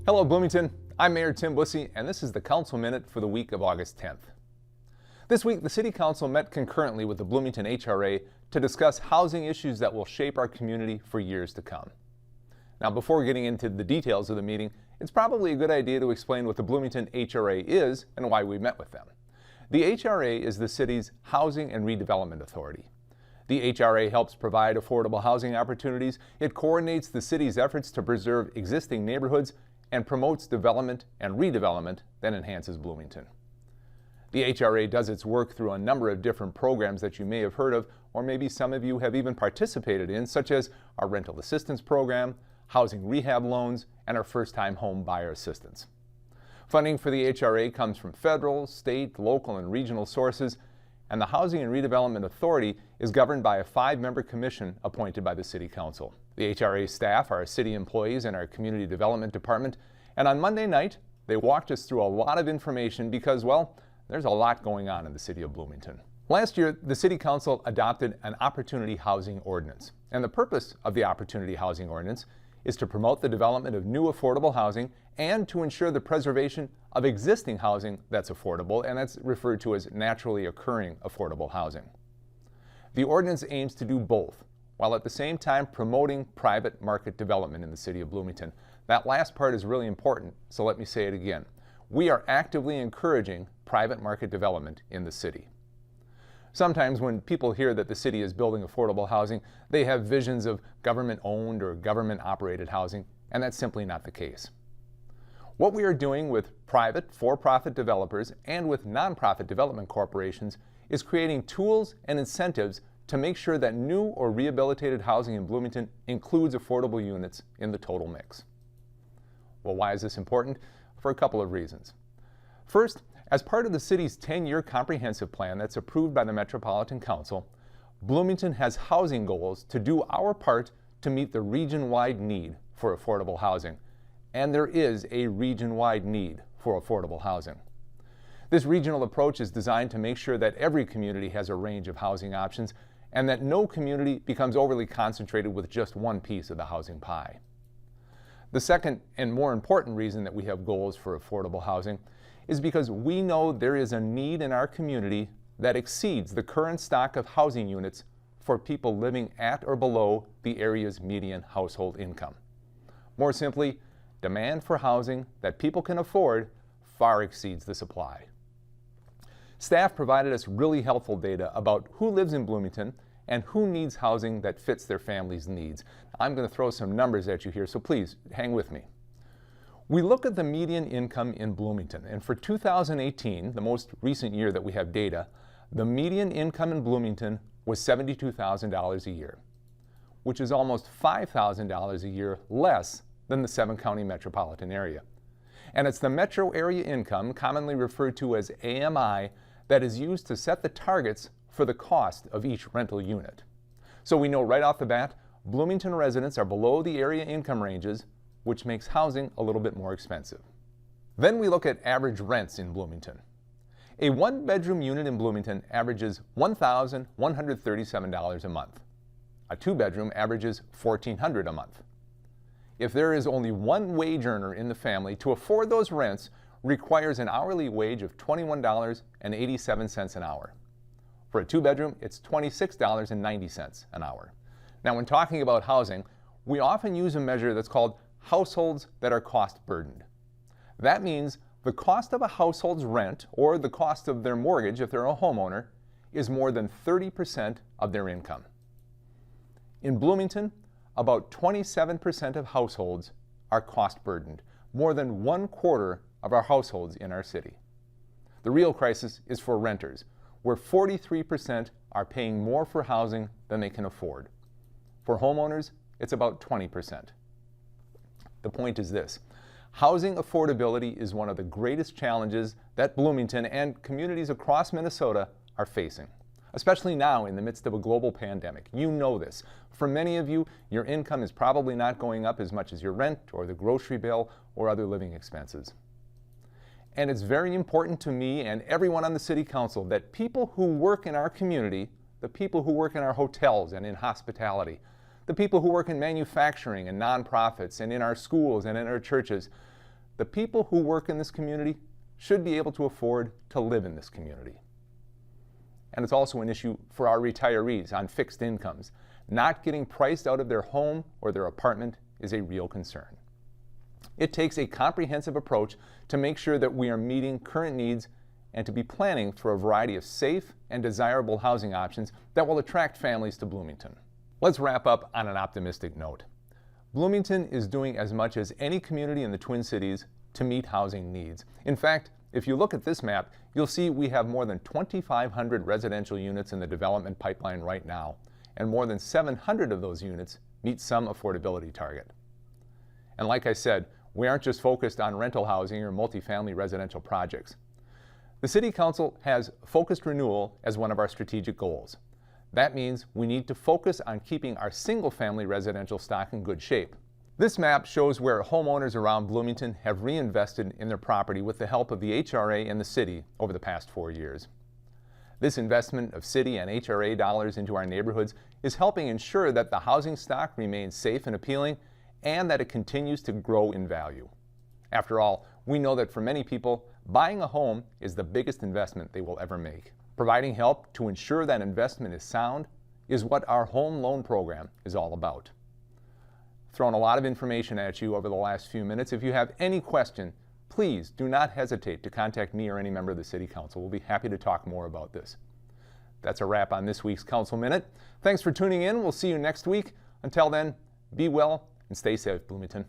Hello Bloomington, I'm Mayor Tim Busse, and this is the Council Minute for the week of August 10th. This week, the City Council met concurrently with the Bloomington HRA to discuss housing issues that will shape our community for years to come. Now, before getting into the details of the meeting, it's probably a good idea to explain what the Bloomington HRA is and why we met with them. The HRA is the city's Housing and Redevelopment Authority. The HRA helps provide affordable housing opportunities. It coordinates the city's efforts to preserve existing neighborhoods and promotes development and redevelopment that enhances Bloomington. The HRA does its work through a number of different programs that you may have heard of, or maybe some of you have even participated in, such as our rental assistance program, housing rehab loans, and our first-time home buyer assistance. Funding for the HRA comes from federal, state, local, and regional sources, and the Housing and Redevelopment Authority is governed by a 5-member commission appointed by the City Council. The HRA staff are city employees in our Community Development Department, and on Monday night, they walked us through a lot of information because, well, there's a lot going on in the city of Bloomington. Last year, the City Council adopted an Opportunity Housing Ordinance, and the purpose of the Opportunity Housing Ordinance is to promote the development of new affordable housing and to ensure the preservation of existing housing that's affordable, and that's referred to as naturally occurring affordable housing. The ordinance aims to do both, while at the same time promoting private market development in the city of Bloomington. That last part is really important, so let me say it again. We are actively encouraging private market development in the city. Sometimes when people hear that the city is building affordable housing, they have visions of government-owned or government-operated housing, and that's simply not the case. What we are doing with private, for-profit developers and with nonprofit development corporations is creating tools and incentives to make sure that new or rehabilitated housing in Bloomington includes affordable units in the total mix. Well, why is this important? For a couple of reasons. First, as part of the city's 10-year comprehensive plan that's approved by the Metropolitan Council, Bloomington has housing goals to do our part to meet the region-wide need for affordable housing. And there is a region-wide need for affordable housing. This regional approach is designed to make sure that every community has a range of housing options and that no community becomes overly concentrated with just one piece of the housing pie. The second and more important reason that we have goals for affordable housing is because we know there is a need in our community that exceeds the current stock of housing units for people living at or below the area's median household income. More simply, demand for housing that people can afford far exceeds the supply. Staff provided us really helpful data about who lives in Bloomington and who needs housing that fits their family's needs. I'm going to throw some numbers at you here, so please hang with me. We look at the median income in Bloomington, and for 2018, the most recent year that we have data, the median income in Bloomington was $72,000 a year, which is almost $5,000 a year less than the 7-county metropolitan area. And it's the metro area income, commonly referred to as AMI, that is used to set the targets for the cost of each rental unit. So we know right off the bat, Bloomington residents are below the area income ranges, which makes housing a little bit more expensive. Then we look at average rents in Bloomington. A 1-bedroom unit in Bloomington averages $1,137 a month. A 2-bedroom averages $1,400 a month. If there is only one wage earner in the family, to afford those rents requires an hourly wage of $21.87 an hour. For a 2-bedroom, it's $26.90 an hour. Now, when talking about housing, we often use a measure that's called households that are cost burdened. That means the cost of a household's rent, or the cost of their mortgage if they're a homeowner, is more than 30% of their income. In Bloomington, about 27% of households are cost burdened, more than 1/4 of our households in our city. The real crisis is for renters, where 43% are paying more for housing than they can afford. For homeowners, it's about 20%. The point is this: housing affordability is one of the greatest challenges that Bloomington and communities across Minnesota are facing, especially now in the midst of a global pandemic. You know this. For many of you, your income is probably not going up as much as your rent or the grocery bill or other living expenses. And it's very important to me and everyone on the City Council that people who work in our community, the people who work in our hotels and in hospitality, the people who work in manufacturing and nonprofits and in our schools and in our churches, the people who work in this community should be able to afford to live in this community. And it's also an issue for our retirees on fixed incomes. Not getting priced out of their home or their apartment is a real concern. It takes a comprehensive approach to make sure that we are meeting current needs and to be planning for a variety of safe and desirable housing options that will attract families to Bloomington. Let's wrap up on an optimistic note. Bloomington is doing as much as any community in the Twin Cities to meet housing needs. In fact, if you look at this map, you'll see we have more than 2,500 residential units in the development pipeline right now, and more than 700 of those units meet some affordability target. And like I said, we aren't just focused on rental housing or multifamily residential projects. The City Council has focused renewal as one of our strategic goals. That means we need to focus on keeping our single-family residential stock in good shape. This map shows where homeowners around Bloomington have reinvested in their property with the help of the HRA and the city over the past 4 years. This investment of city and HRA dollars into our neighborhoods is helping ensure that the housing stock remains safe and appealing and that it continues to grow in value. After all, we know that for many people, buying a home is the biggest investment they will ever make. Providing help to ensure that investment is sound is what our home loan program is all about. Thrown a lot of information at you over the last few minutes. If you have any question, please do not hesitate to contact me or any member of the City Council. We'll be happy to talk more about this. That's a wrap on this week's Council Minute. Thanks for tuning in. We'll see you next week. Until then, be well and stay safe, Bloomington.